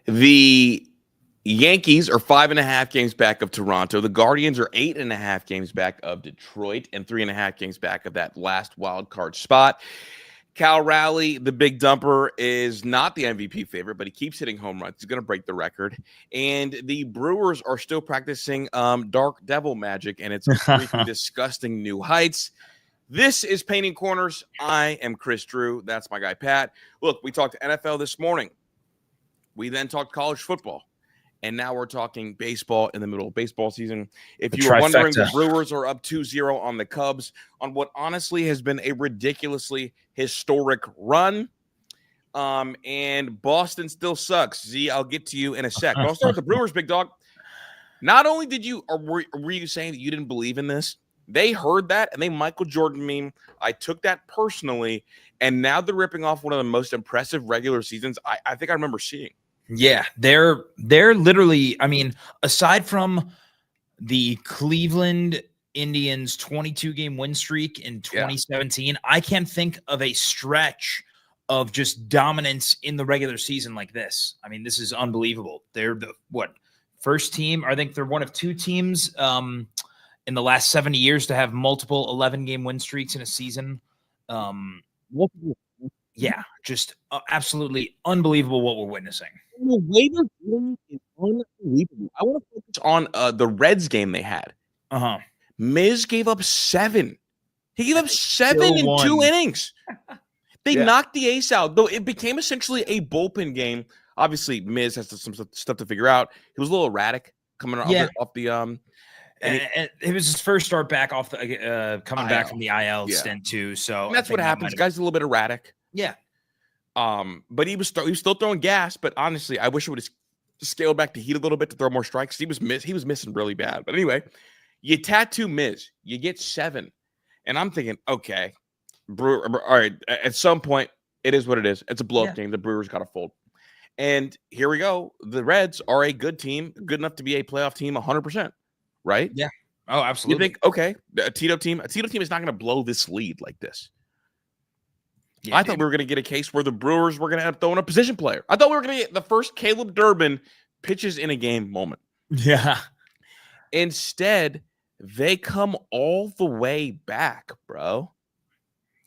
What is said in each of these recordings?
The Yankees are 5.5 games back of Toronto. The Guardians are 8.5 games back of Detroit and 3.5 games back of that last wild card spot. Cal Raleigh, the big dumper, is not the MVP favorite, but he keeps hitting home runs. He's going to break the record. And the Brewers are still practicing Dark Devil magic, and it's reaching disgusting new heights. This is Painting Corners. I am Chris Drew. That's my guy, Pat. Look, we talked NFL this morning. We then talked college football. And now we're talking baseball in the middle of baseball season. If you were wondering, the Brewers are up 2-0 on the Cubs on what honestly has been a ridiculously historic run. And Boston still sucks. Z, I'll get to you in a sec. But I'll start with the Brewers, big dog. Not only did you, or were you saying that you didn't believe in this? They heard that, and they Michael Jordan meme. I took that personally, and now they're ripping off one of the most impressive regular seasons I think I remember seeing. Yeah, they're literally, I mean, aside from the Cleveland Indians 22-game win streak in 2017, I can't think of a stretch of just dominance in the regular season like this. I mean, this is unbelievable. They're the first team, I think they're one of two teams in the last 70 years to have multiple 11-game win streaks in a season. Yeah, just absolutely unbelievable what we're witnessing. The way they're doing is unbelievable. I want to focus on the Reds game they had. Miz gave up 7. He gave up 7 in 2 innings. They knocked the ace out, though it became essentially a bullpen game. Obviously, Miz has some stuff to figure out. He was a little erratic coming off the and it was his first start back off the coming back from the IL stint too. So and that's what happens. Guy's a little bit erratic. Yeah. But he was still throwing gas. But honestly, I wish it would have scaled back the heat a little bit to throw more strikes. He was missing really bad. But anyway, you tattoo Miz, you get 7, and I'm thinking, okay, Brewer. All right, at some point, it is what it is. It's a blow-up game. The Brewers got to fold. And here we go. The Reds are a good team, good enough to be a playoff team, 100%. Right? Yeah. Oh, absolutely. You think, okay, a Tito team is not going to blow this lead like this. Yeah, I thought we were going to get a case where the Brewers were going to have thrown a position player. I thought we were going to get the first Caleb Durbin pitches in a game moment. Yeah. Instead, they come all the way back, bro.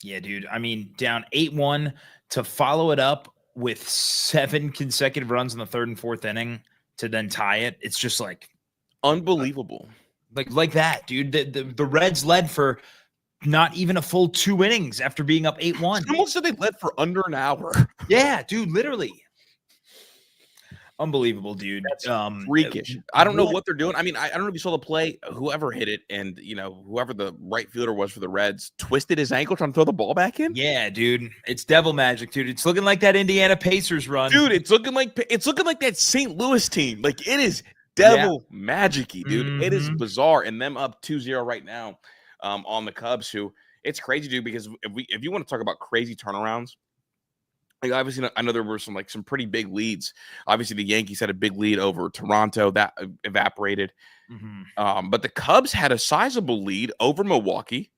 Yeah, dude. I mean, down 8-1 to follow it up with 7 consecutive runs in the 3rd and 4th inning to then tie it. It's just like unbelievable. Like that, dude. The Reds led for not even a full 2 innings after being up 8-1. Almost said they led for under an hour. Yeah, dude, literally. Unbelievable, dude. That's freakish. I don't know what they're doing. I mean, I don't know if you saw the play. Whoever hit it, and whoever the right fielder was for the Reds twisted his ankle trying to throw the ball back in. Yeah, dude. It's devil magic, dude. It's looking like that Indiana Pacers run. Dude, it's looking like that St. Louis team. Like it is devil magic-y, dude. Mm-hmm. It is bizarre. And them up 2-0 right now on the Cubs, who it's crazy, dude, because if you want to talk about crazy turnarounds, like obviously I know there were some pretty big leads. Obviously, the Yankees had a big lead over Toronto that evaporated. Mm-hmm. But the Cubs had a sizable lead over Milwaukee.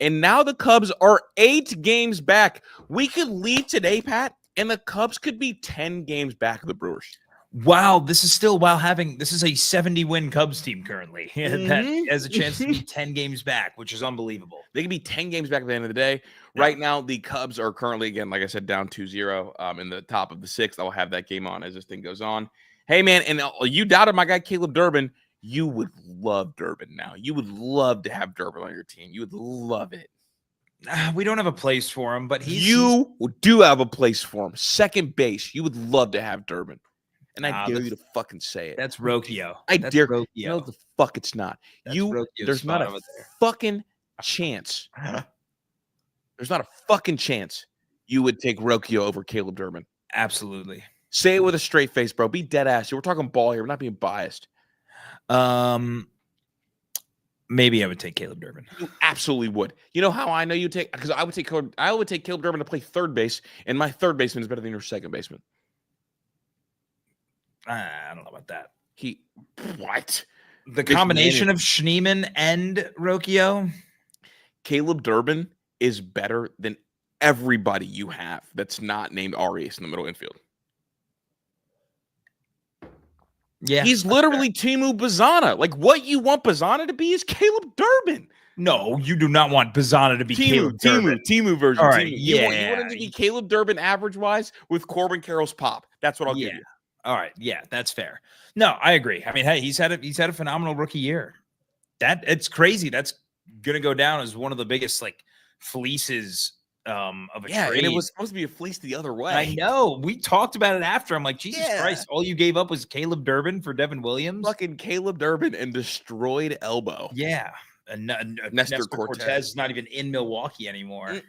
And now the Cubs are 8 games back. We could leave today, Pat, and the Cubs could be 10 games back of the Brewers. Wow, this is a 70-win Cubs team currently that has a chance to be 10 games back, which is unbelievable. They can be 10 games back at the end of the day. Yeah. Right now, the Cubs are currently, again, like I said, down 2-0 in the top of the 6th. I'll have that game on as this thing goes on. Hey, man, and you doubted my guy Caleb Durbin. You would love Durbin now. You would love to have Durbin on your team. You would love it. We don't have a place for him, but you do have a place for him. Second base. You would love to have Durbin. And I dare you to fucking say it. That's Rocchio. I dare you. No, the fuck it's not. There's not a fucking chance. There's not a fucking chance you would take Rocchio over Caleb Durbin. Absolutely. Say it with a straight face, bro. Be dead ass. We're talking ball here. We're not being biased. Maybe I would take Caleb Durbin. You absolutely would. You know how I know you take? Because I would take Caleb Durbin to play third base, and my third baseman is better than your second baseman. I don't know about that. What? The combination of Schneemann and Rocchio? Caleb Durbin is better than everybody you have that's not named Arias in the middle infield. Yeah. He's literally Timu Bazana. Like, what you want Bazana to be is Caleb Durbin. No, you do not want Bazana to be Caleb Durbin. Timu version. All right, Timu. yeah. You want him to be Caleb Durbin average-wise with Corbin Carroll's pop. That's what I'll give you. All right, yeah, that's fair. No, I agree. I mean, hey, he's had a phenomenal rookie year. It's crazy. That's gonna go down as one of the biggest like fleeces of a trade. And it was supposed to be a fleece the other way. I know. We talked about it after. I'm like, Jesus Christ, all you gave up was Caleb Durbin for Devin Williams. Fucking Caleb Durbin and destroyed elbow. Yeah. And Nestor Cortez is not even in Milwaukee anymore.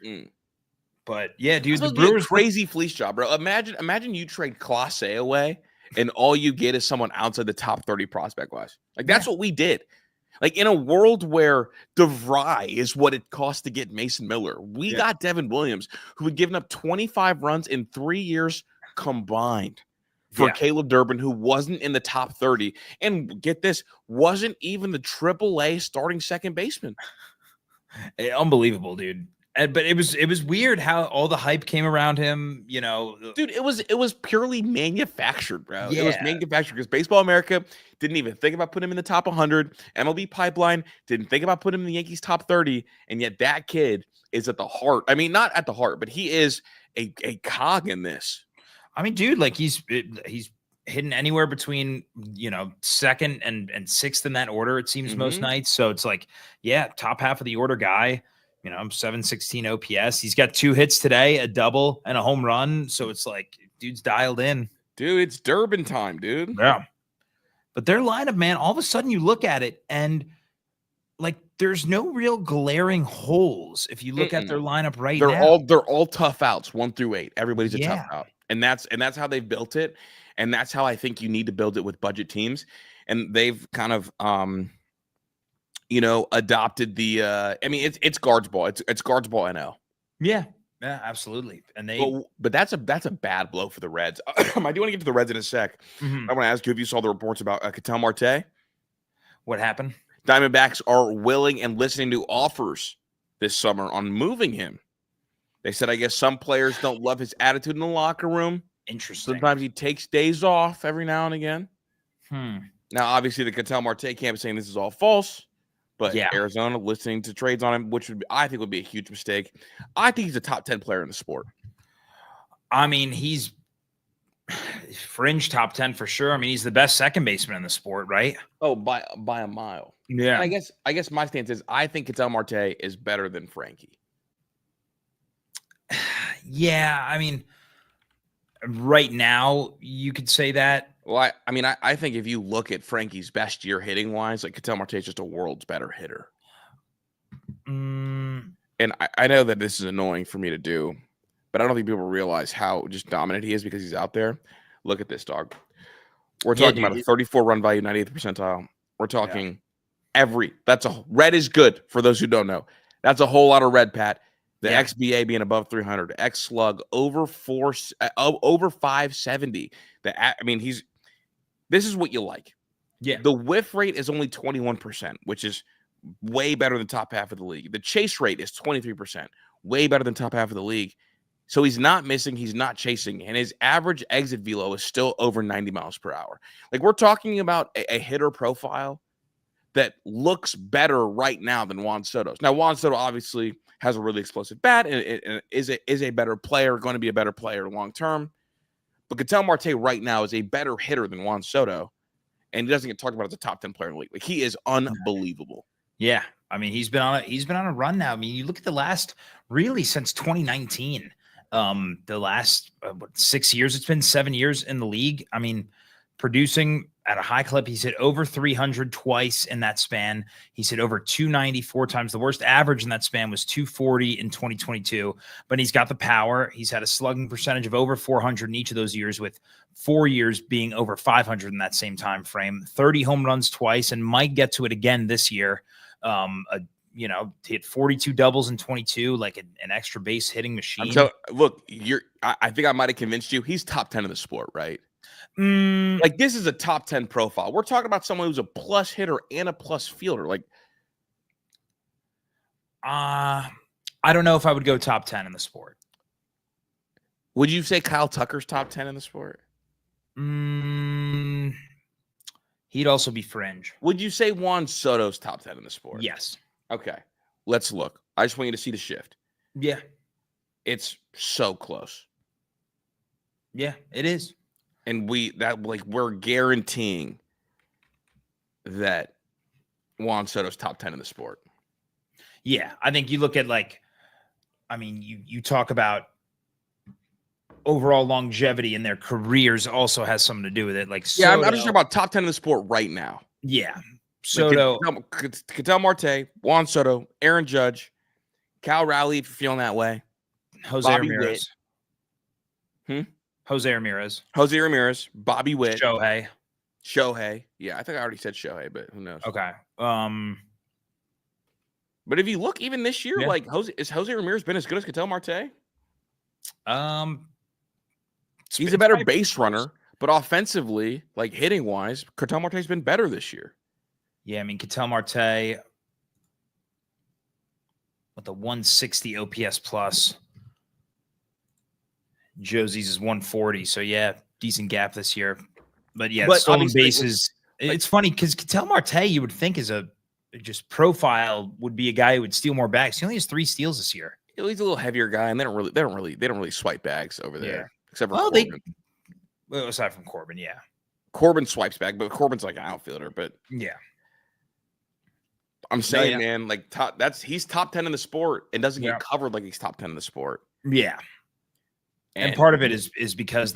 But yeah, dude, the Brewers crazy fleece job, bro. Imagine you trade Clase away and all you get is someone outside the top 30 prospect wise. Like that's what we did. Like in a world where DeVry is what it costs to get Mason Miller, we got Devin Williams, who had given up 25 runs in 3 years combined for Caleb Durbin, who wasn't in the top 30. And get this, wasn't even the AAA starting second baseman. Unbelievable, dude. But it was weird how all the hype came around him, you know. Dude, it was purely manufactured, bro. It was manufactured because Baseball America didn't even think about putting him in the top 100. MLB Pipeline didn't think about putting him in the Yankees top 30. And yet that kid is at the heart. I mean, not at the heart, but he is a cog in this. I mean, dude, like he's hidden anywhere between, you know, second and sixth in that order, it seems most nights. So it's like, top half of the order guy. You know, 716 OPS. He's got 2 hits today, a double and a home run. So it's like, dude's dialed in. Dude, it's Durbin time, dude. Yeah. But their lineup, man, all of a sudden you look at it and like there's no real glaring holes if you look at their lineup right now. They're all tough outs, 1 through 8. Everybody's a tough out. And that's how they've built it. And that's how I think you need to build it with budget teams. And they've kind of adopted the I mean, it's guards ball. It's guards ball NL. Yeah, absolutely. And but that's a bad blow for the Reds. I do want to get to the Reds in a sec. I want to ask you if you saw the reports about Ketel Marte. What happened? Diamondbacks are willing and listening to offers this summer on moving him. They said, I guess some players don't love his attitude in the locker room. Interesting. Sometimes he takes days off every now and again. Now, obviously, the Ketel Marte camp is saying this is all false. But Arizona listening to trades on him, which I think would be a huge mistake. I think he's a top 10 player in the sport. I mean, he's fringe top 10 for sure. I mean, he's the best second baseman in the sport, right? Oh, by a mile. Yeah. And I guess my stance is I think Ketel Marte is better than Frankie. Yeah, I mean, right now you could say that. Well, I think if you look at Frankie's best year hitting wise, like Ketel Marte is just a world's better hitter. And I know that this is annoying for me to do, but I don't think people realize how just dominant he is because he's out there. Look at this, dog. We're talking about a 34 run value, 98th percentile. We're talking red is good for those who don't know. That's a whole lot of red, Pat. The XBA being above 300, X slug over 570. This is what you like. Yeah. The whiff rate is only 21%, which is way better than top half of the league. The chase rate is 23%, way better than top half of the league. So he's not missing, he's not chasing, and his average exit velo is still over 90 miles per hour. Like we're talking about a hitter profile that looks better right now than Juan Soto's. Now, Juan Soto obviously has a really explosive bat and is a better player, going to be a better player long term. But Ketel Marte right now is a better hitter than Juan Soto, and he doesn't get talked about as a top 10 player in the league. Like he is unbelievable. Yeah, I mean he's been on a run now. I mean, you look at the last really since 2019, the last 6 years. It's been 7 years in the league. I mean, producing at a high clip. He's hit over 300 twice in that span. He's hit over 290 4 times. The worst average in that span was 240 in 2022, but he's got the power. He's had a slugging percentage of over 400 in each of those years, with 4 years being over 500 in that same time frame. 30 home runs twice, and might get to it again this year. He hit 42 doubles in 22, like an extra base hitting machine. Look, I think I might have convinced you. He's top 10 in the sport, right? Like this is a top 10 profile. We're talking about someone who's a plus hitter and a plus fielder. Like, I don't know if I would go top 10 in the sport. Would you say Kyle Tucker's top 10 in the sport? He'd also be fringe. Would you say Juan Soto's top 10 in the sport? Yes. Okay. Let's look. I just want you to see the shift. Yeah. It's so close. Yeah, it is. And we're guaranteeing that Juan Soto's top 10 in the sport. Yeah. I think you look at you talk about overall longevity in their careers also has something to do with it. Like, yeah, I'm just talking about top 10 in the sport right now. Yeah. Soto, Ketel Marte, Juan Soto, Aaron Judge, Cal Raleigh, if you're feeling that way. Jose Bobby Ramirez. Witt. Jose Ramirez. Jose Ramirez, Bobby Witt. Shohei. Yeah, I think I already said Shohei, but who knows? Okay. But if you look even this year, Yeah. Is Jose Ramirez been as good as Ketel Marte? He's a It's better probably base runner, but offensively, like hitting wise, Ketel Marte's been better this year. Yeah, I mean, Ketel Marte with the 160 OPS plus. Josie's is 140. So, yeah, decent gap this year. But, yeah, stolen bases. It's funny because Ketel Marte, you would think is a just profile would be a guy who would steal more bags. He only has 3 steals this year. He's a little heavier guy, and they don't really swipe bags over there. Yeah. Except for Corbin. Aside from Corbin, yeah. Corbin swipes back, but Corbin's like an outfielder. But yeah, I'm saying, man, like he's top 10 in the sport and doesn't get covered like he's top 10 in the sport. Yeah, and part of it is because if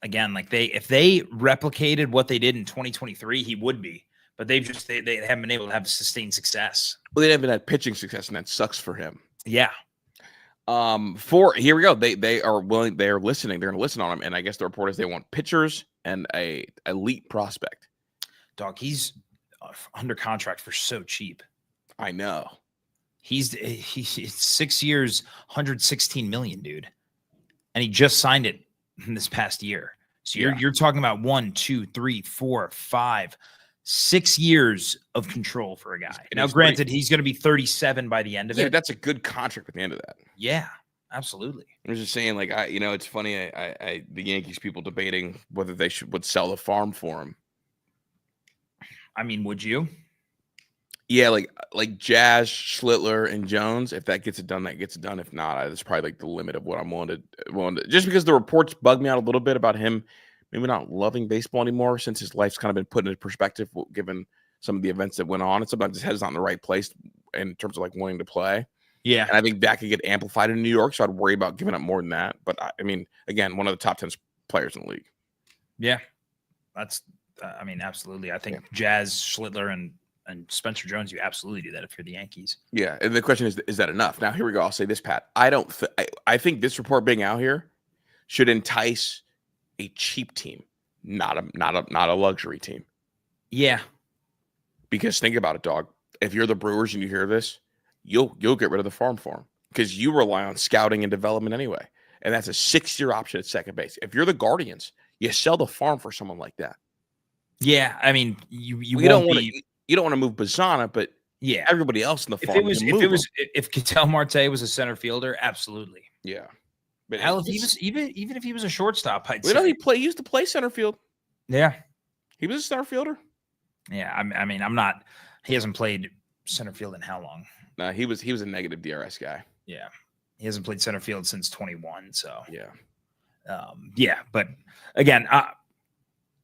they replicated what they did in 2023, he would be. But they haven't been able to have sustained success. Well, they haven't had pitching success, and that sucks for him. Yeah. Here we go. They are willing. They are listening. They're going to listen on him, and I guess the report is they want pitchers and a elite prospect. Dog, he's under contract for so cheap. I know. He's 6 years, 116 million, dude, and he just signed it in this past year. So you're talking about 1, 2, 3, 4, 5, 6 years of control for a guy. Now, granted, he's going to be 37 by the end of it. Yeah, that's a good contract at the end of that. Yeah, absolutely. I was just saying, like, it's funny. The Yankees people debating whether they would sell the farm for him. I mean, would you? Yeah, like Jazz, Schlittler, and Jones. If that gets it done, that gets it done. If not, that's probably like the limit of what I'm willing to. Just because the reports bug me out a little bit about him maybe not loving baseball anymore since his life's kind of been put into perspective given some of the events that went on. And sometimes his head's not in the right place in terms of like wanting to play. Yeah. And I think that could get amplified in New York. So I'd worry about giving up more than that. But I mean, again, one of the top 10 players in the league. Yeah. That's, absolutely. I think Jazz, Schlittler, and Spencer Jones, you absolutely do that if you're the Yankees. Yeah. And the question is that enough? Now, here we go. I'll say this, Pat. I think this report being out here should entice a cheap team, not a luxury team. Yeah. Because think about it, dog. If you're the Brewers and you hear this, you'll get rid of the farm for him because you rely on scouting and development anyway. And that's a 6-year option at second base. If you're the Guardians, you sell the farm for someone like that. Yeah. I mean, you don't want to move Bazzana, but yeah, everybody else in the farm. If Ketel Marte was a center fielder, absolutely. Yeah. But hell, if he was even if he was a shortstop, I'd say he used to play center field. Yeah, he was a center fielder. Yeah, I mean, I'm not. He hasn't played center field in how long? No, he was a negative DRS guy. Yeah, he hasn't played center field since 21. So yeah, but again,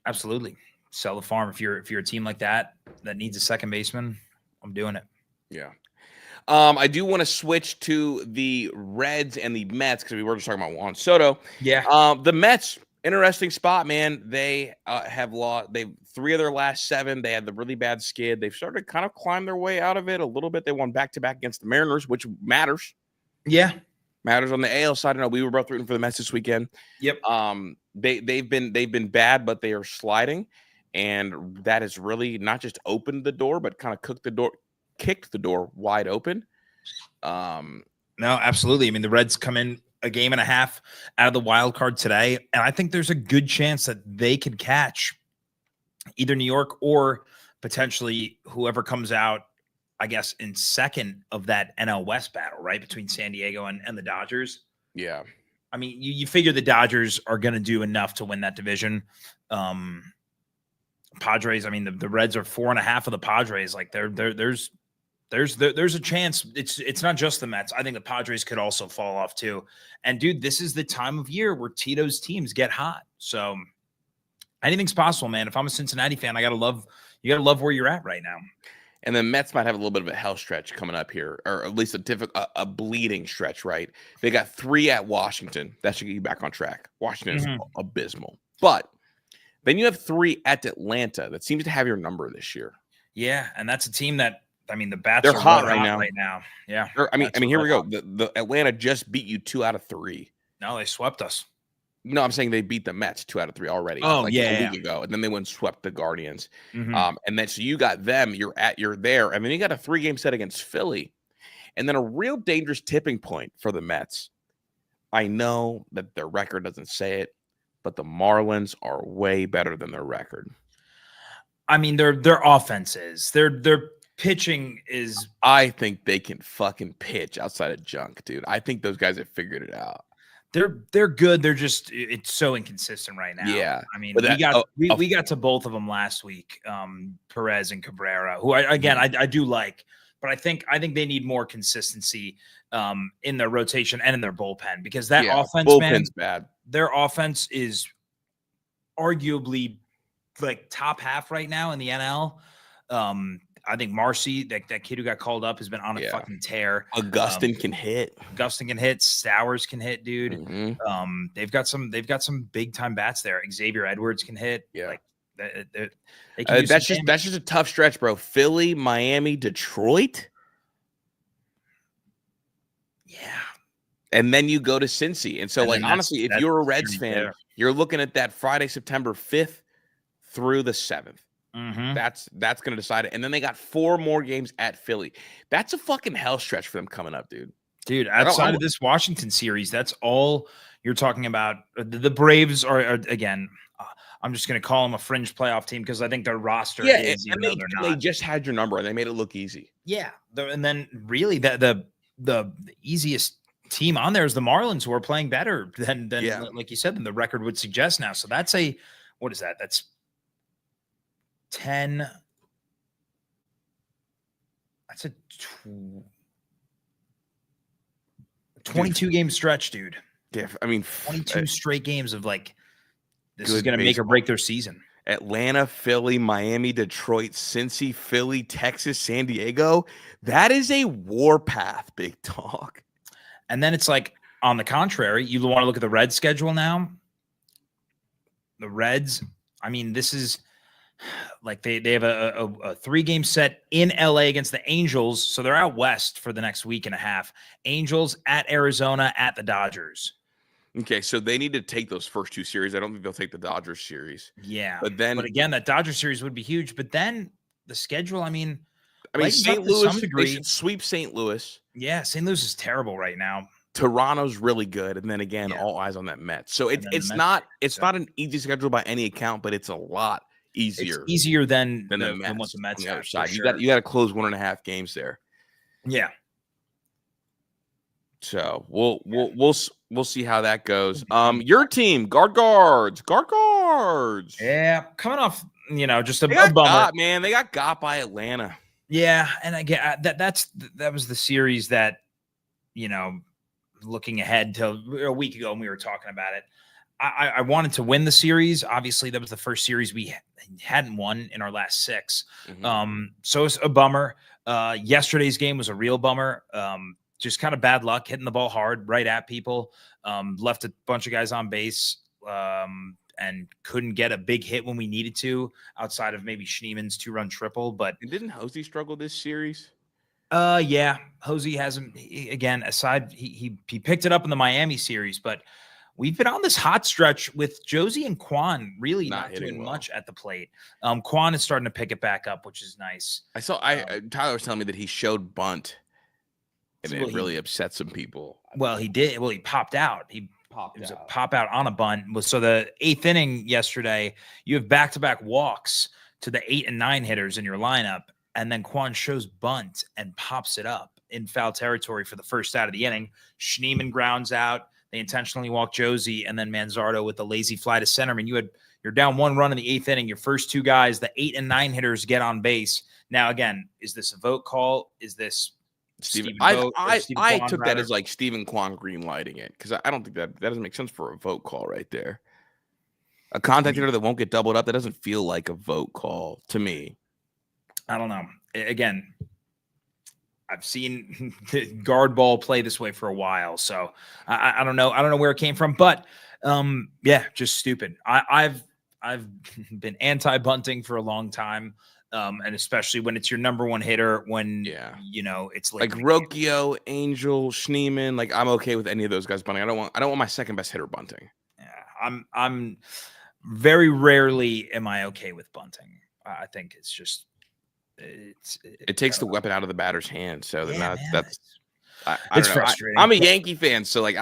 absolutely sell the farm if you're a team like that needs a second baseman. I'm doing it. Yeah. I do want to switch to the Reds and the Mets because we were just talking about Juan Soto. Yeah. The Mets, interesting spot, man. They have lost. 3 of their last 7. They had the really bad skid. They've started to kind of climb their way out of it a little bit. They won back-to-back against the Mariners, which matters. Yeah. Matters on the AL side. I know we were both rooting for the Mets this weekend. Yep. They've been bad, but they are sliding, and that has really not just opened the door, but kind of kicked the door wide open. No, absolutely. I mean, the Reds come in a game and a half out of the wild card today, and I think there's a good chance that they could catch either New York or potentially whoever comes out, I guess, in second of that NL West battle, right, between San Diego and the Dodgers. Yeah. I mean, you figure the Dodgers are going to do enough to win that division. Padres, I mean, the Reds are 4.5 of the Padres. Like there's a chance. It's not just the Mets. I think the Padres could also fall off too. And dude, this is the time of year where Tito's teams get hot. So anything's possible, man. If I'm a Cincinnati fan, you gotta love where you're at right now. And the Mets might have a little bit of a hell stretch coming up here, or at least a bleeding stretch, right? They got 3 at Washington. That should get you back on track. Washington is abysmal. But then you have 3 at Atlanta. That seems to have your number this year. Yeah, and that's a team that, I mean, the bats they're are hot right now. Yeah. I mean, here we go. The Atlanta just beat you 2 out of 3. No, they swept us. No, I'm saying they beat the Mets 2 out of 3 already. Oh, like yeah, a week ago, and then they went and swept the Guardians. Mhm. And then so you got them. You're there, and then you got a 3-game set against Philly, and then a real dangerous tipping point for the Mets. I know that their record doesn't say it, but the Marlins are way better than their record. I mean, their offense is their pitching is. I think they can fucking pitch outside of junk, dude. I think those guys have figured it out. They're good. They're just it's so inconsistent right now. Yeah. I mean, we got to both of them last week, Perez and Cabrera, who I do like, but I think they need more consistency in their rotation and in their bullpen, because that offense, bullpen's bad. Their offense is arguably like top half right now in the NL. I think Marcy, that kid who got called up, has been on a fucking tear. Augustin can hit. Stowers can hit, dude. They've got some big time bats there. Xavier Edwards can hit. Yeah, like they can that's just a tough stretch, bro. Philly, Miami, Detroit. Yeah, and then you go to Cincy, and so like honestly, if you're a Reds fan, you're looking at that Friday, September 5th through the 7th. That's going to decide it. And then they got 4 more games at Philly. That's a fucking hell stretch for them coming up, dude. Outside of this Washington series, that's all you're talking about. The Braves are again, I'm just going to call them a fringe playoff team because I think their roster is, even though they're not. They just had your number and they made it look easy. Yeah. And then really the easiest team on there is the Marlins, who are playing better than like you said, than the record would suggest now. So that's what is that? That's 10. That's a 22 game stretch, dude. Yeah, I mean 22 straight games of like this is going to make or break their season. Atlanta, Philly, Miami, Detroit, Cincy, Philly, Texas, San Diego. That is a warpath, big dog. And then it's like, on the contrary, you want to look at the Reds schedule now. The Reds, I mean, this is like they have a 3-game set in LA against the Angels. So they're out west for the next week and a half. Angels at Arizona at the Dodgers. Okay, so they need to take those first 2 series. I don't think they'll take the Dodgers series. Yeah. But again, that Dodgers series would be huge. But then the schedule, I mean, St. Louis, they should sweep St. Louis. Yeah, St. Louis is terrible right now. Toronto's really good, and then again, all eyes on that Mets. So it's not an easy schedule by any account, but it's a lot easier. It's easier than what the Mets on the other side. Sure. You got to close 1.5 games there. Yeah. So we'll see how that goes. Your team, guards. Yeah, coming off, just a bummer. Got, man, they got by Atlanta. Yeah, and again, that was the series that, looking ahead to a week ago when we were talking about it, I wanted to win the series. Obviously, that was the first series we hadn't won in our last 6. So it's a bummer. Yesterday's game was a real bummer. Just kind of bad luck, hitting the ball hard right at people. Left a bunch of guys on base and couldn't get a big hit when we needed to, outside of maybe Schneeman's 2-run triple. But didn't Hosey struggle this series? Yeah, Hosey hasn't. He picked it up in the Miami series, but we've been on this hot stretch with Josie and Quan really not doing much at the plate. Quan is starting to pick it back up, which is nice. Tyler was telling me that he showed bunt, and it really upset some people. Well, he did. Well, he popped out. It was a pop out on a bunt. So the 8th inning yesterday, you have back-to-back walks to the 8 and 9 hitters in your lineup. And then Quan shows bunt and pops it up in foul territory for the first out of the inning. Schneeman grounds out. They intentionally walk Josie, and then Manzardo with the lazy fly to center. I mean, you You're down 1 run in the 8th inning. Your first 2 guys, the 8 and 9 hitters, get on base. Now, again, is this a vote call? Is this Stephen Stephen I Kwan, took rather? that as like Stephen Kwan green lighting it because I don't think that doesn't make sense for a vote call right there. A contact hitter that won't get doubled up, that doesn't feel like a vote call to me. I don't know. Again, I've seen the guard ball play this way for a while, so I don't know. I don't know where it came from, but yeah, just stupid. I've been anti-bunting for a long time, and especially when it's your number 1 hitter. When it's like Rocchio, Angel, Schneemann. Like I'm okay with any of those guys bunting. I don't want my second best hitter bunting. Yeah, I'm very rarely am I okay with bunting. I think it's just. It takes the weapon out of the batter's hand. So that's it's frustrating. I'm a Yankee fan, so like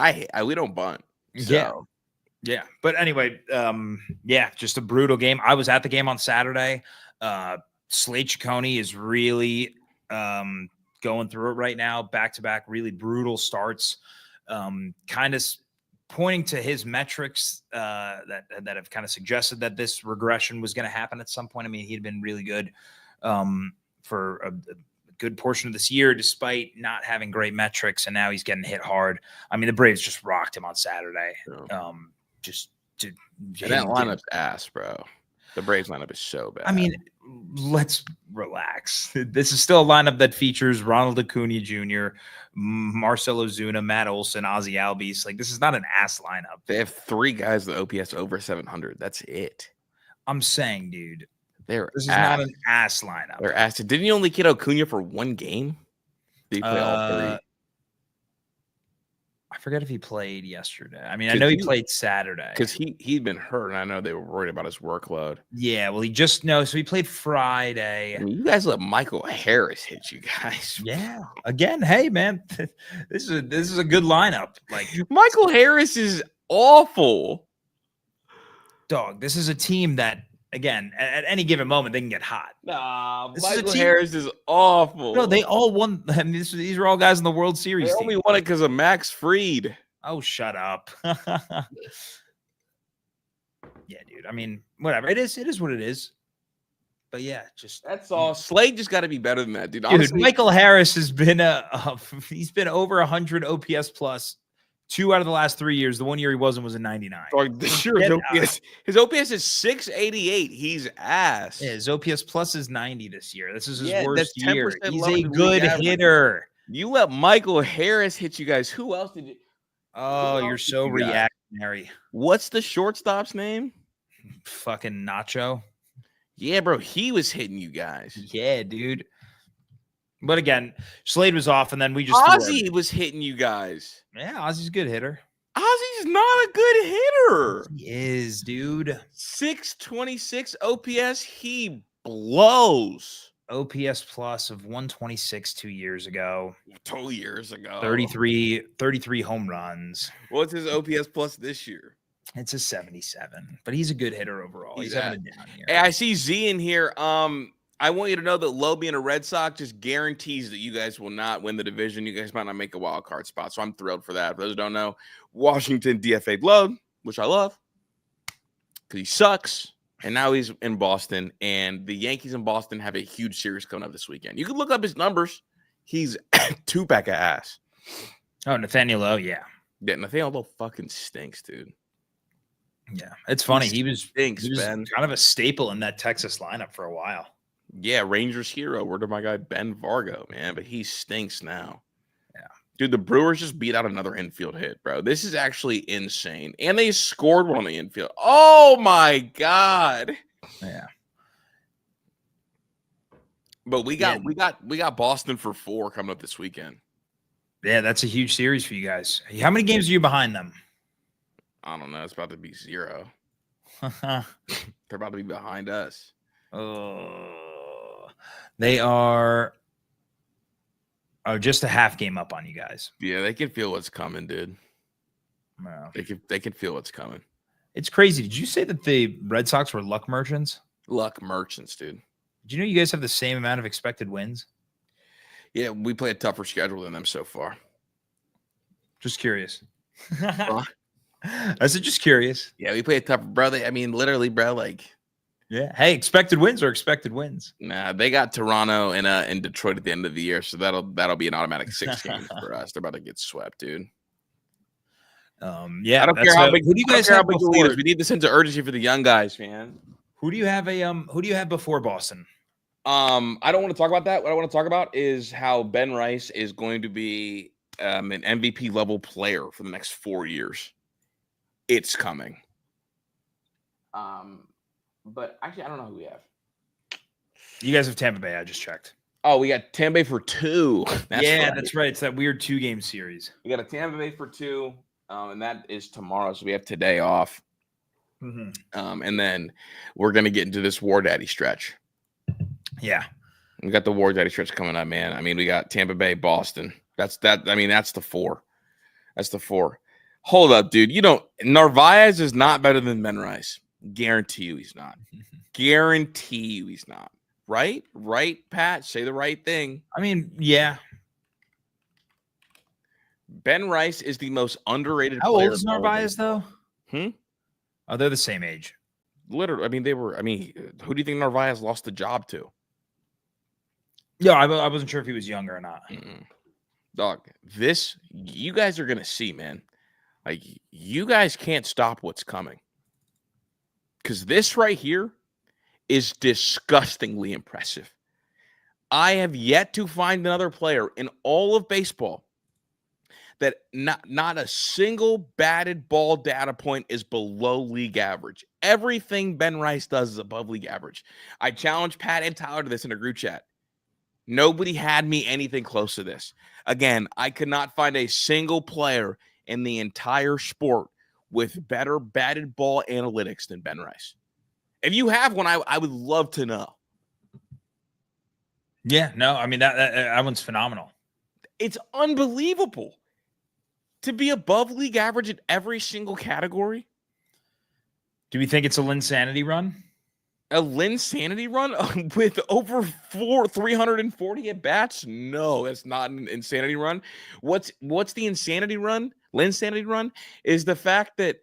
we don't bunt. So. Yeah. But anyway, just a brutal game. I was at the game on Saturday. Slade Ciccone is really going through it right now. Back-to-back, really brutal starts. Kind of pointing to his metrics that have kind of suggested that this regression was going to happen at some point. I mean, he'd been really good for a good portion of this year, despite not having great metrics, and now he's getting hit hard. I mean, the Braves just rocked him on Saturday. And that lineup's ass, bro. The Braves lineup is so bad. I mean, let's relax. This is still a lineup that features Ronald Acuna Jr., Marcell Ozuna, Matt Olson, Ozzie Albies. Like, this is not an ass lineup. They have 3 guys with OPS over 700. That's it. I'm saying, dude, this is not an ass lineup. They're ass. Didn't you only get Acuna for 1 game? Did he play all 3? I forget if he played yesterday. I mean, I know he played Saturday because he'd been hurt, and I know they were worried about his workload. Yeah, well, so he played Friday. I mean, you guys let Michael Harris hit you guys. Yeah, again, hey man, this is a good lineup. Like Michael Harris is awful. Dog, this is a team that, again, at any given moment they can get hot. Nah, Michael Harris is awful. No, they all won. I mean, these are all guys in the World Series. They only won it because of Max Fried. Oh, shut up. Yeah, dude. I mean, whatever. It is what it is. But yeah, that's all. Slade just got to be better than that, dude. Honestly, Michael Harris has been he's been over 100 OPS plus 2 out of the last 3 years. The 1 year he wasn't was a 99. This year his OPS is 688. He's ass. Yeah, his OPS plus is 90 this year. This is his worst year. He's a good hitter. You let Michael Harris hit you guys. Who else did you? Oh, you're so reactionary. What's the shortstop's name? Fucking Nacho. Yeah, bro. He was hitting you guys. Yeah, dude. But again, Slade was off, and then we just Ozzie was hitting you guys. Yeah, Ozzie's a good hitter. Ozzie's not a good hitter. He is, dude. 626 OPS. He blows. OPS plus of 126 2 years ago. 2 years ago. 33 home runs. What's his OPS plus this year? It's a 77, but he's a good hitter overall. He's having a down year. Hey, I see Z in here. I want you to know that Lowe being a Red Sox just guarantees that you guys will not win the division. You guys might not make a wild card spot, so I'm thrilled for that. For those who don't know, Washington DFA'd Lowe, which I love because he sucks, and now he's in Boston, and the Yankees in Boston have a huge series coming up this weekend. You can look up his numbers. He's 2-pack of ass. Oh, Nathaniel Lowe, yeah. Yeah, Nathaniel Lowe fucking stinks, dude. Yeah, it's funny. He was kind of a staple in that Texas lineup for a while. Yeah, Rangers hero. Word to my guy Ben Vargo, man, but he stinks now. Yeah, dude, the Brewers just beat out another infield hit, bro. This is actually insane, and they scored one on the infield. Oh my god. Yeah. But we got Boston for 4 coming up this weekend. Yeah, that's a huge series for you guys. How many games are you behind them? I don't know. It's about to be 0. They're about to be behind us. Oh, they are just a half game up on you guys. Yeah, they can feel what's coming, dude. Wow. They can feel what's coming. It's crazy. Did you say that the Red Sox were luck merchants? Luck merchants, dude. Did you know you guys have the same amount of expected wins? Yeah, we play a tougher schedule than them so far. Just curious. I was just curious. Yeah, we play a tough brother. I mean, literally, bro. Like, Yeah. Hey, expected wins are expected wins. nah, they got Toronto and Detroit at the end of the year, so that'll be an automatic 6 games for us. They're about to get swept, dude. Yeah. I don't care how big. Who do you I don't guys care how have big the lead before? is. We need the sense of urgency for the young guys, man. Who do you have Who do you have before Boston? I don't want to talk about that. What I want to talk about is how Ben Rice is going to be an MVP level player for the next 4 years. It's coming. But actually, I don't know who we have. You guys have Tampa Bay. I just checked. Oh, we got Tampa Bay for 2. That's right. It's that weird 2-game series. We got a Tampa Bay for 2, and that is tomorrow. So we have today off. Mm-hmm. And then we're gonna get into this War Daddy stretch. Yeah, we got the War Daddy stretch coming up, man. I mean, we got Tampa Bay, Boston. That's the 4. That's the 4. Hold up, dude. Narvaez is not better than Ben Rice. Guarantee you he's not. Guarantee you he's not. Right? Right, Pat? Say the right thing. I mean, yeah. Ben Rice is the most underrated How player. old is Narvaez, though? Oh, they're the same age. Literally, who do you think Narvaez lost the job to? Yeah, I wasn't sure if he was younger or not. Dog, you guys are going to see, man. Like, you guys can't stop what's coming. Because this right here is disgustingly impressive. I have yet to find another player in all of baseball that not a single batted ball data point is below league average. Everything Ben Rice does is above league average. I challenged Pat and Tyler to this in a group chat. Nobody had me anything close to this. Again, I could not find a single player in the entire sport with better batted ball analytics than Ben Rice. If you have one, I would love to know. Yeah, no, I mean, that one's phenomenal. It's unbelievable to be above league average in every single category. Do we think it's a Linsanity run? A Linsanity run with over 340 at bats? No, that's not an insanity run. What's the insanity run? Linsanity run is the fact that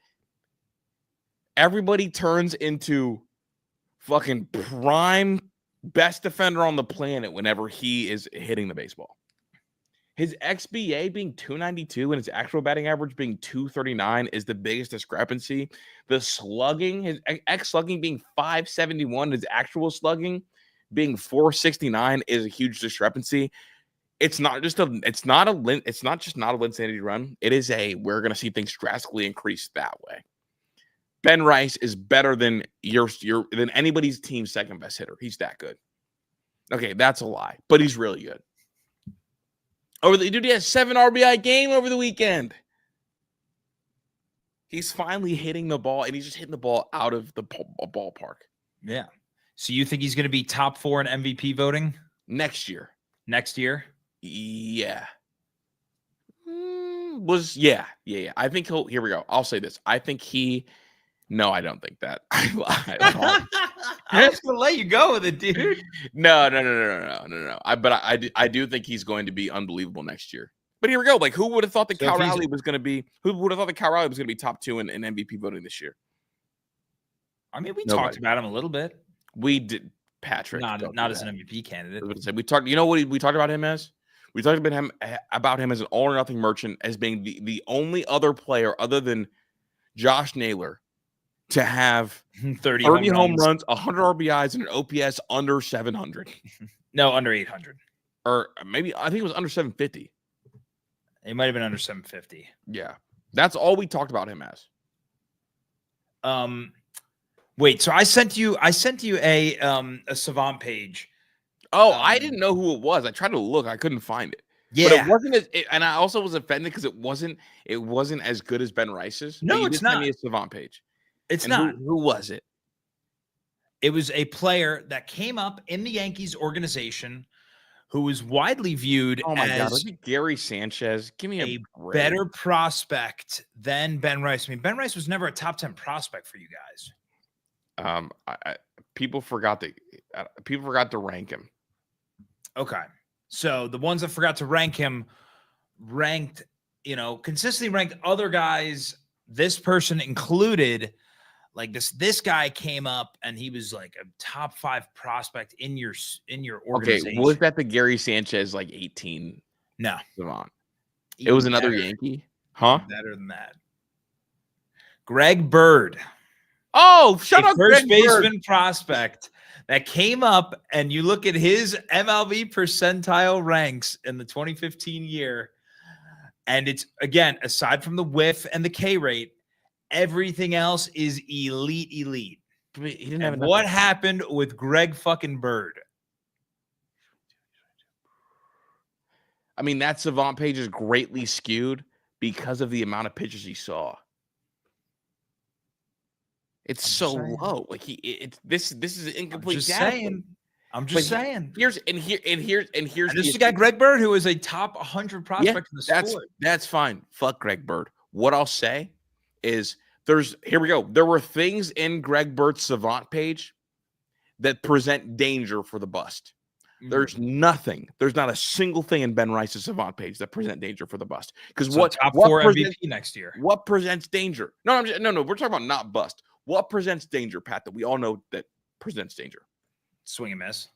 everybody turns into fucking prime best defender on the planet whenever he is hitting the baseball. His XBA being 292 and his actual batting average being 239 is the biggest discrepancy. The slugging, his X slugging being 571, his actual slugging being 469 is a huge discrepancy. It's not just not a Linsanity run. It is we're going to see things drastically increase that way. Ben Rice is better than than anybody's team's second best hitter. He's that good. Okay, that's a lie, but he's really good. Dude, he has 7 RBI game over the weekend. He's finally hitting the ball, and he's just hitting the ball out of the ballpark. Yeah. So you think he's going to be top 4 in MVP voting next year? Next year? Yeah. Yeah. I think he'll. Here we go. I'll say this. I think he. No, I don't think that. I was gonna let you go with it, dude. No. I do think he's going to be unbelievable next year. But here we go. Like, who would have thought that Cal Raleigh was going to be? Who would have thought that Cal Raleigh was going to be top 2 in MVP voting this year? I mean, we talked about him a little bit. We did, Patrick. Not as an MVP candidate. We talked. You know what we talked about him as? We talked about him as an all or nothing merchant, as being the only other player other than Josh Naylor to have 30 home runs, 100 RBIs, and an OPS under 700. No, under 800. Or maybe, I think it was under 750. It might have been under 750. Yeah. That's all we talked about him as. Wait, so I sent you a Savant page. Oh, I didn't know who it was. I tried to look. I couldn't find it. Yeah. But it wasn't and I also was offended because it wasn't as good as Ben Rice's. No, it's not. Send me a Savant page. It's not. Who was it? It was a player that came up in the Yankees organization who was widely viewed as look at Gary Sanchez. Give me a better prospect than Ben Rice. I mean, Ben Rice was never a top 10 prospect for you guys. People forgot to rank him. Okay. So the ones that forgot to rank him consistently ranked other guys this person included, like this guy came up and he was like a top 5 prospect in your organization. Okay, was that the Gary Sanchez like 18? No, Savant. It was another Yankee, huh? Better than that. Greg Bird. Oh, shut up, first Greg baseman Bird. prospect that came up, and you look at his MLB percentile ranks in the 2015 year, and it's, again, aside from the whiff and the K rate, everything else is elite. He didn't have what happened with Greg fucking Bird? I mean, that Savant page is greatly skewed because of the amount of pitches he saw. It's so low. Like this is an incomplete data. I'm just saying. Here's this is guy Greg Bird, who is a top 100 prospect in the sport. That's fine. Fuck Greg Bird. What I'll say is here we go. There were things in Greg Bird's Savant page that present danger for the bust. There's nothing. There's not a single thing in Ben Rice's Savant page that present danger for the bust. Because top 4 MVP next year? What presents danger? No. We're talking about not bust. What presents danger, Pat? That we all know that presents danger. Swing and miss.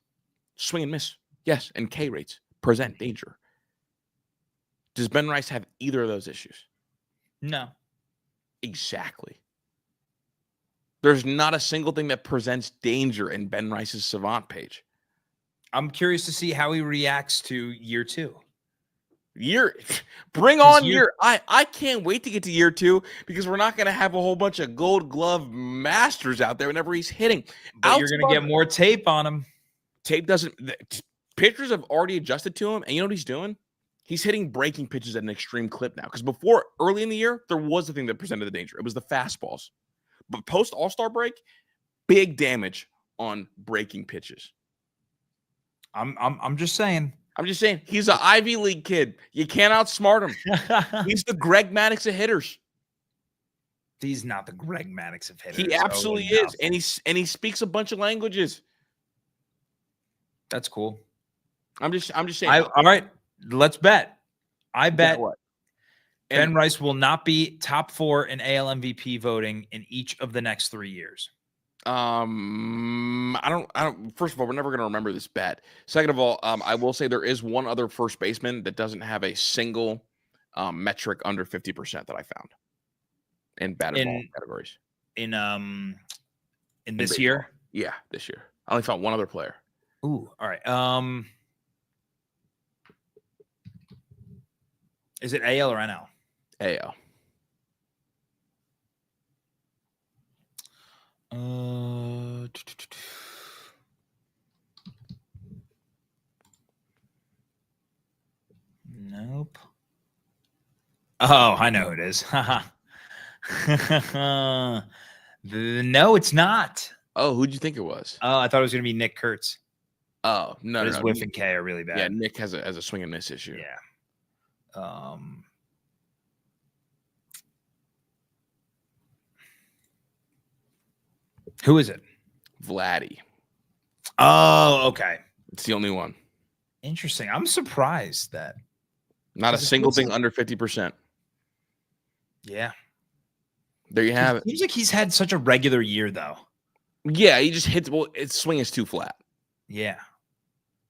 Swing and miss. Yes, and K rates present danger. Does Ben Rice have either of those issues? No. Exactly. There's not a single thing that presents danger in Ben Rice's Savant page. I'm curious to see how he reacts to year 2. Bring on year. I can't wait to get to year 2 because we're not going to have a whole bunch of Gold Glove masters out there whenever he's hitting. But you're going to get more tape on him. Tape doesn't. Pitchers have already adjusted to him, and you know what he's doing? He's hitting breaking pitches at an extreme clip now. Because before, early in the year, there was the thing that presented the danger. It was the fastballs. But post All-Star break, big damage on breaking pitches. I'm just saying. I'm just saying, he's an Ivy League kid. You can't outsmart him. He's the Greg Maddux of hitters. He's not the Greg Maddux of hitters. He absolutely is, and he speaks a bunch of languages. That's cool. I'm just saying. All right, let's bet. I bet what? Ben Rice will not be top 4 in AL MVP voting in each of the next 3 years. I don't. First of all, we're never going to remember this bet. Second of all, I will say there is one other first baseman that doesn't have a single metric under 50% that I found in batted ball categories. In this year? Yeah, this year. I only found one other player. Ooh, all right. Is it AL or NL? AL. Nope. Oh, I know who it is. No, it's not. Oh, who'd you think it was? Oh, I thought it was going to be Nick Kurtz. Oh, no. His whiff and K are really bad. Yeah, Nick has a swing and miss issue. Yeah. Who is it? Vladdy. Oh, okay. It's the only one. Interesting. I'm surprised that not a single thing under 50%. Yeah. There you have it. Seems like he's had such a regular year, though. Yeah, he just hits. Well, his swing is too flat. Yeah.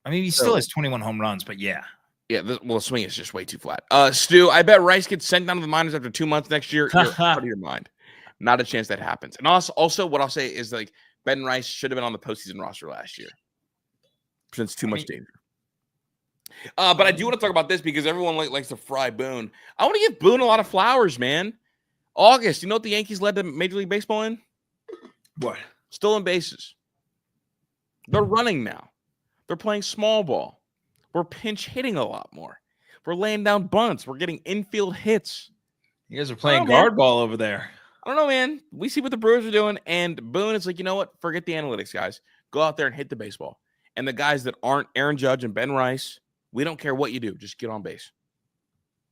I mean, he still has 21 home runs, but yeah. Yeah, the swing is just way too flat. Stu, I bet Rice gets sent down to the minors after 2 months next year. You're out of your mind. Not a chance that happens. And also, what I'll say is like Ben Rice should have been on the postseason roster last year. Presents too much danger. But I do want to talk about this because everyone likes to fry Boone. I want to give Boone a lot of flowers, man. August, you know what the Yankees led to Major League Baseball in? What? Stolen bases. They're running now. They're playing small ball. We're pinch hitting a lot more. We're laying down bunts. We're getting infield hits. You guys are playing guard ball over there. I don't know, man. We see what the Brewers are doing, and Boone is like, you know what? Forget the analytics, guys. Go out there and hit the baseball. And the guys that aren't Aaron Judge and Ben Rice, we don't care what you do. Just get on base.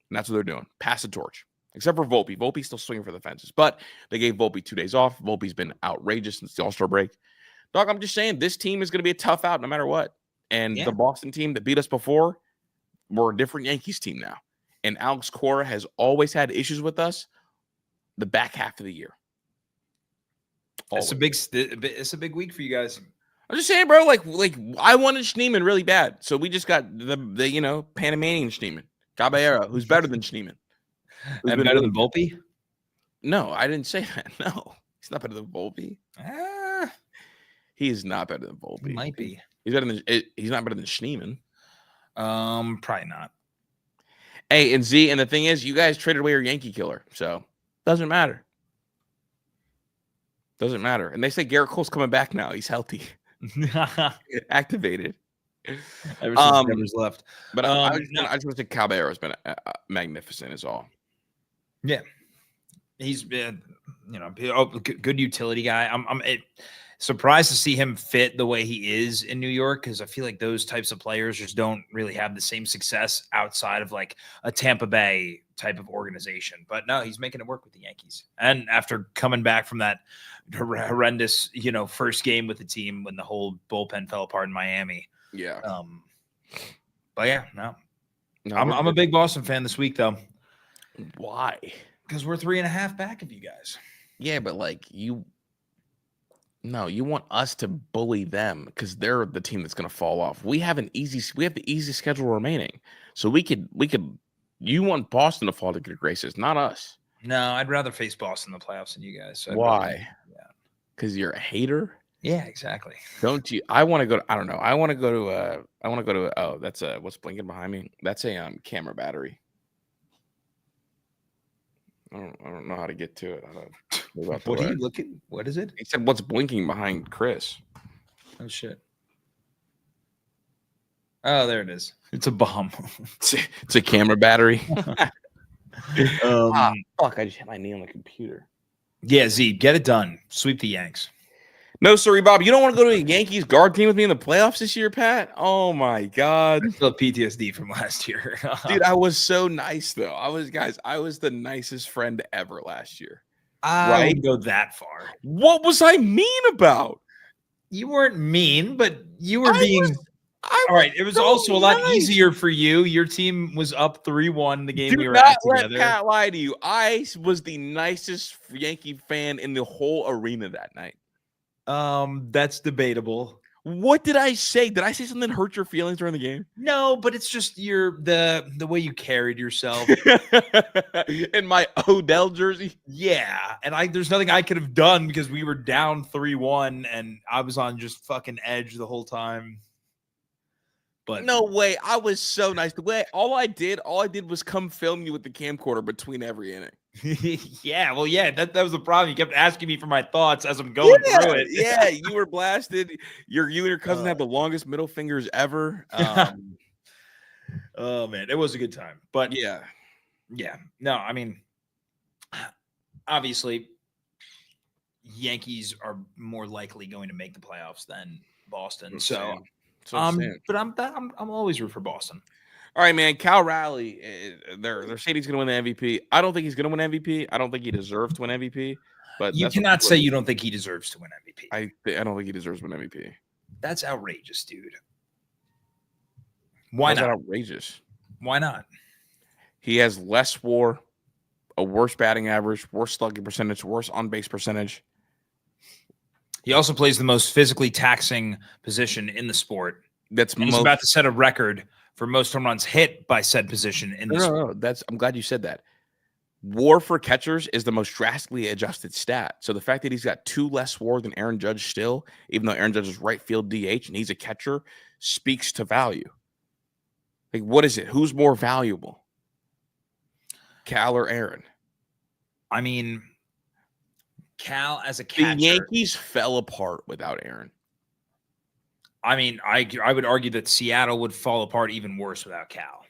And that's what they're doing. Pass the torch. Except for Volpe. Volpe's still swinging for the fences. But they gave Volpe 2 days off. Volpe's been outrageous since the All-Star break. Dog, I'm just saying, this team is going to be a tough out no matter what. And the Boston team that beat us before, we're a different Yankees team now. And Alex Cora has always had issues with us. the back half of the year. It's a big week for you guys. I'm just saying, bro. Like I wanted Schneemann really bad, so we just got the Panamanian Schneemann, Caballero, who's better than Schneemann, And better than Volpe. No, I didn't say that. No, he's not better than Volpe. He is not better than Volpe. He might be. He's not better than Schneemann. Probably not. Hey, and Z, and the thing is, you guys traded away your Yankee killer, so doesn't matter. Doesn't matter. And they say Garrett Cole's coming back now. He's healthy. Activated. Ever since Devers left. But I just want to say Caballero's been magnificent is all. Yeah. He's been, good utility guy. I'm surprised to see him fit the way he is in New York, because I feel like those types of players just don't really have the same success outside of like a Tampa Bay type of organization. But no, he's making it work with the Yankees. And after coming back from that horrendous, first game with the team when the whole bullpen fell apart in Miami. Yeah. But yeah, no I'm a big Boston fan this week though. Why? Because we're 3.5 back of you guys. Yeah, but you want us to bully them because they're the team that's going to fall off. We have the easy schedule remaining, so we could. You want Boston to fall to good graces, not us. No, I'd rather face Boston in the playoffs than you guys. So why? Because you're a hater. Yeah, exactly. Don't you? I want to go. I don't know. I want to go to. Oh, that's what's blinking behind me. That's a camera battery. I don't know how to get to it. What are you looking? What is it? He said, "What's blinking behind Chris?" Oh shit! Oh, there it is. It's a bomb. It's a camera battery. Fuck! I just hit my knee on the computer. Yeah, Z, get it done. Sweep the Yanks. No, sorry, Bob. You don't want to go to a Yankees guard team with me in the playoffs this year, Pat? Oh my God. I still have PTSD from last year. Dude, I was so nice though. I was the nicest friend ever last year. I wouldn't go that far. What was I mean about? You weren't mean, but you were being all right. It was so also a lot easier for you. Your team was up 3-1 the game we were at together. Let Pat lie to you. I was the nicest Yankee fan in the whole arena that night. That's debatable. What did I say? Did I say something that hurt your feelings during the game? No, but it's just the way you carried yourself. In my Odell jersey? Yeah. And there's nothing I could have done because we were down 3-1 and I was on just fucking edge the whole time. But no way. I was so nice. The way all I did was come film you with the camcorder between every inning. Yeah, well, yeah, that was the problem. You kept asking me for my thoughts as I'm going through it. Yeah, you were blasted. You and your cousin had the longest middle fingers ever. Oh man, it was a good time. But yeah. No, I mean, obviously, Yankees are more likely going to make the playoffs than Boston. But I'm always root for Boston. All right, man. Cal Raleigh, they're saying he's going to win the MVP. I don't think he's going to win MVP. I don't think he deserves to win MVP. But you cannot say you don't think he deserves to win MVP. I don't think he deserves to win MVP. That's outrageous, dude. Why not? Outrageous. Why not? He has less WAR, a worse batting average, worse slugging percentage, worse on base percentage. He also plays the most physically taxing position in the sport. He's about to set a record for most home runs hit by said position in the sport. No. I'm glad you said that. WAR for catchers is the most drastically adjusted stat. So the fact that he's got 2 less WAR than Aaron Judge still, even though Aaron Judge is right field DH and he's a catcher, speaks to value. Like, what is it? Who's more valuable? Cal or Aaron? I mean, Cal as a catcher. The Yankees fell apart without Aaron. I mean, I would argue that Seattle would fall apart even worse without Cal.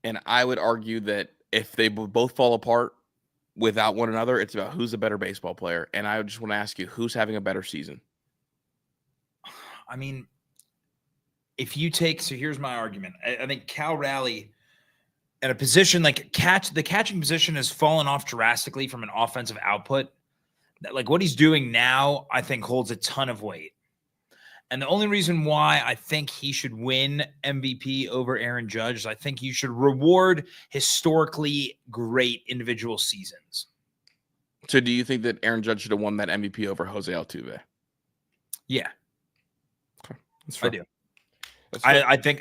And I would argue that if they both fall apart without one another, it's about who's a better baseball player. And I just want to ask you, who's having a better season? I mean, if you take – so here's my argument. I think Cal Raleigh at a position like the catching position has fallen off drastically from an offensive output. Like what he's doing now, I think holds a ton of weight. And the only reason why I think he should win MVP over Aaron Judge is I think you should reward historically great individual seasons. So do you think that Aaron Judge should have won that MVP over Jose Altuve? Yeah. Okay. I do.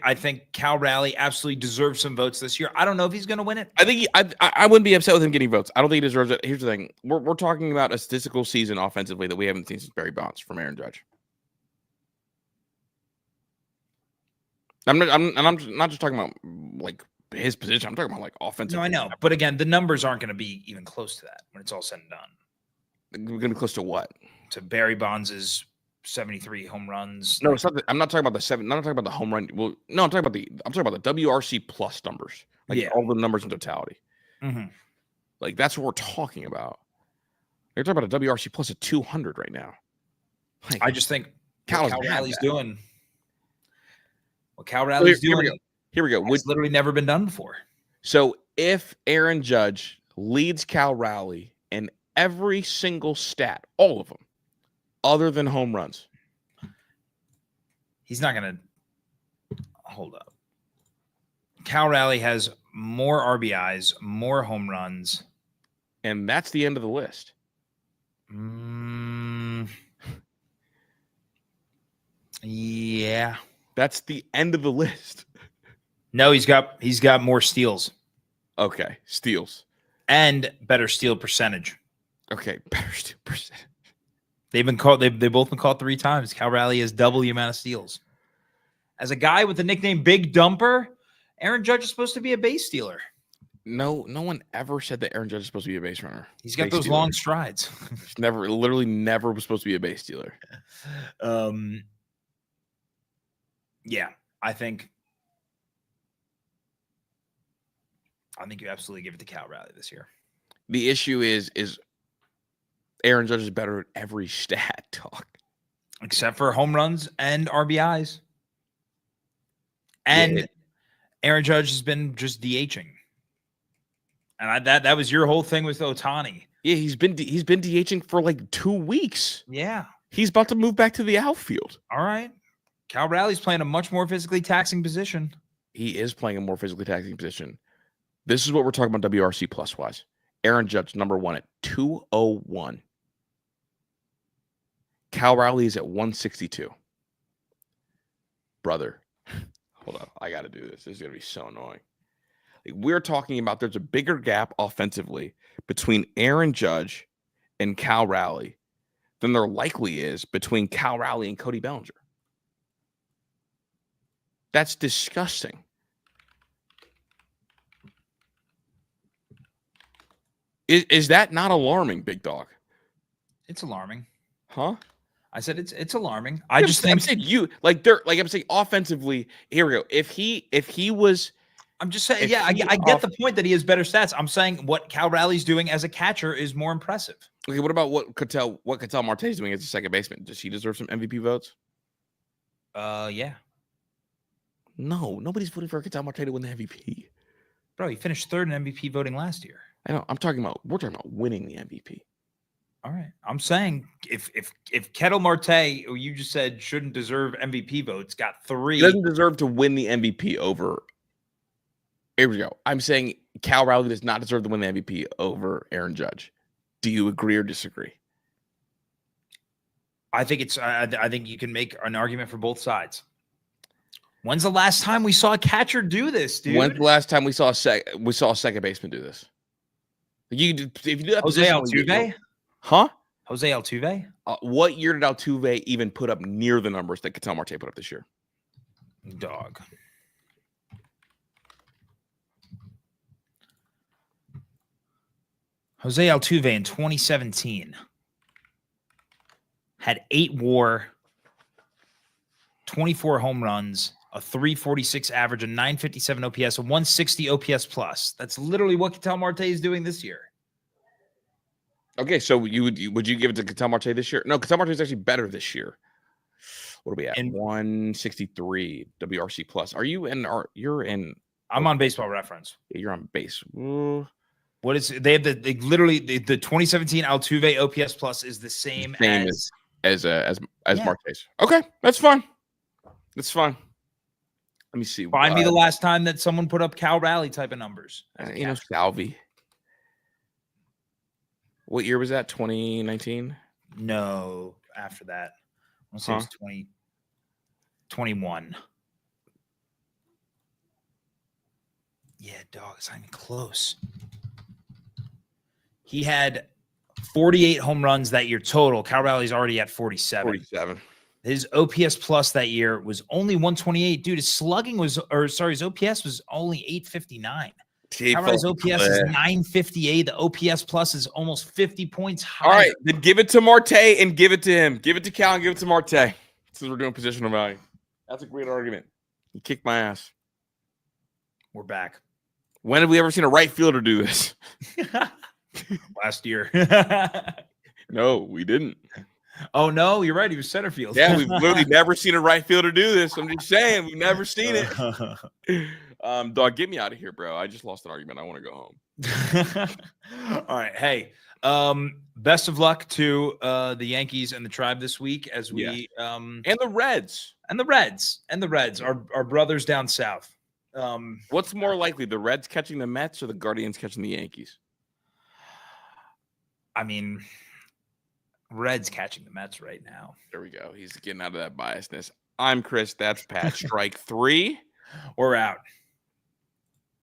I think Cal Raleigh absolutely deserves some votes this year. I don't know if he's going to win it. I think I wouldn't be upset with him getting votes. I don't think he deserves it. Here's the thing: we're talking about a statistical season offensively that we haven't seen since Barry Bonds from Aaron Judge. I'm not just talking about like his position. I'm talking about like offensive. No, I know, but again, the numbers aren't going to be even close to that when it's all said and done. We're going to be close to what? To Barry Bonds's 73 home runs. No, it's not. I'm not talking about the 7. I'm not talking about the home run. Well, no, I'm talking about the WRC plus numbers, like all the numbers in totality. Mm-hmm. Like that's what we're talking about. You're talking about a WRC plus of 200 right now. Like, I just think Cal Raleigh's doing. What Cal Raleigh's doing. Here we go. It's literally never been done before. So if Aaron Judge leads Cal Raleigh in every single stat, all of them, other than home runs, he's not going to hold up. Cal Raleigh has more RBIs, more home runs. And that's the end of the list. Yeah. That's the end of the list. No, he's got more steals. Okay, steals. And better steal percentage. Okay, better steal percentage. They've both been called 3 times. Cal Raleigh has double the amount of steals. As a guy with the nickname Big Dumper, Aaron Judge is supposed to be a base stealer. No one ever said that Aaron Judge is supposed to be a base runner. He's got those long strides. Literally never was supposed to be a base stealer. Yeah, I think you absolutely give it to Cal Raleigh this year. The issue is Aaron Judge is better at every stat, dog. Except for home runs and RBIs. And Aaron Judge has been just DHing. And that was your whole thing with Ohtani. Yeah, he's been DHing for like 2 weeks. Yeah. He's about to move back to the outfield. All right. Cal Raleigh's playing a much more physically taxing position. He is playing a more physically taxing position. This is what we're talking about WRC plus wise. Aaron Judge, number 1 at 201. Cal Raleigh is at 162. Brother, hold up. I got to do this. This is going to be so annoying. Like, we're talking about there's a bigger gap offensively between Aaron Judge and Cal Raleigh than there likely is between Cal Raleigh and Cody Bellinger. That's disgusting. Is that not alarming, big dog? It's alarming. Huh? I said it's alarming. I just think I'm saying I'm saying offensively, here we go. If he was, I'm just saying, I get the point that he has better stats. I'm saying what Cal Raleigh's doing as a catcher is more impressive. Okay, what about what Ketel Marte is doing as a second baseman? Does he deserve some MVP votes? Yeah. No, nobody's voting for Ketel Marte to win the MVP. Bro, he finished 3rd in MVP voting last year. I know. We're talking about winning the MVP. All right. I'm saying if Ketel Marte, who you just said shouldn't deserve MVP votes, got 3. He doesn't deserve to win the MVP over. Here we go. I'm saying Cal Raleigh does not deserve to win the MVP over Aaron Judge. Do you agree or disagree? I think I think you can make an argument for both sides. When's the last time we saw a catcher do this, dude? When's the last time we saw a second baseman do this? If you do that, Jose Altuve? Huh? Jose Altuve? What year did Altuve even put up near the numbers that Ketel Marte put up this year? Dog. Jose Altuve in 2017 had 8 WAR, 24 home runs, a 346 average, a 957 OPS, a 160 OPS plus. That's literally what Ketel Marte is doing this year. Okay, so would you give it to Ketel Marte this year? No, Ketel Marte is actually better this year. What are we at? 163 WRC plus. You're in? I'm on Baseball Reference. Yeah, you're on base. What is they have the 2017 Altuve OPS plus is the same as as Yeah. Marquez. Okay, that's fine. That's fine. Let me see. Find me the last time that someone put up Cal Raleigh type of numbers. Salvi. What year was that? 2019? No, after that. I want to say it was 2021. Yeah, dog, it's not even close. He had 48 home runs that year total. Cal Raleigh's already at 47. 47. His OPS plus that year was only 128. Dude, his slugging his OPS was only 859. Cal Raleigh's OPS is 958. The OPS plus is almost 50 points higher. All right, then give it to Marte and give it to him. Give it to Cal and give it to Marte. Since we're doing positional value. That's a great argument. You kicked my ass. We're back. When have we ever seen a right fielder do this? Last year. No, we didn't. Oh, no, you're right. He was center field. Yeah, we've literally never seen a right fielder do this. I'm just saying, we've never seen it. Dog, get me out of here, bro. I just lost an argument. I want to go home. All right. Hey, best of luck to the Yankees and the Tribe this week as we and the Reds. And the Reds, our brothers down south. What's more likely, the Reds catching the Mets or the Guardians catching the Yankees? I mean, Reds catching the Mets right now. There we go. He's getting out of that biasness. I'm Chris. That's Pat. Strike 3. We're out.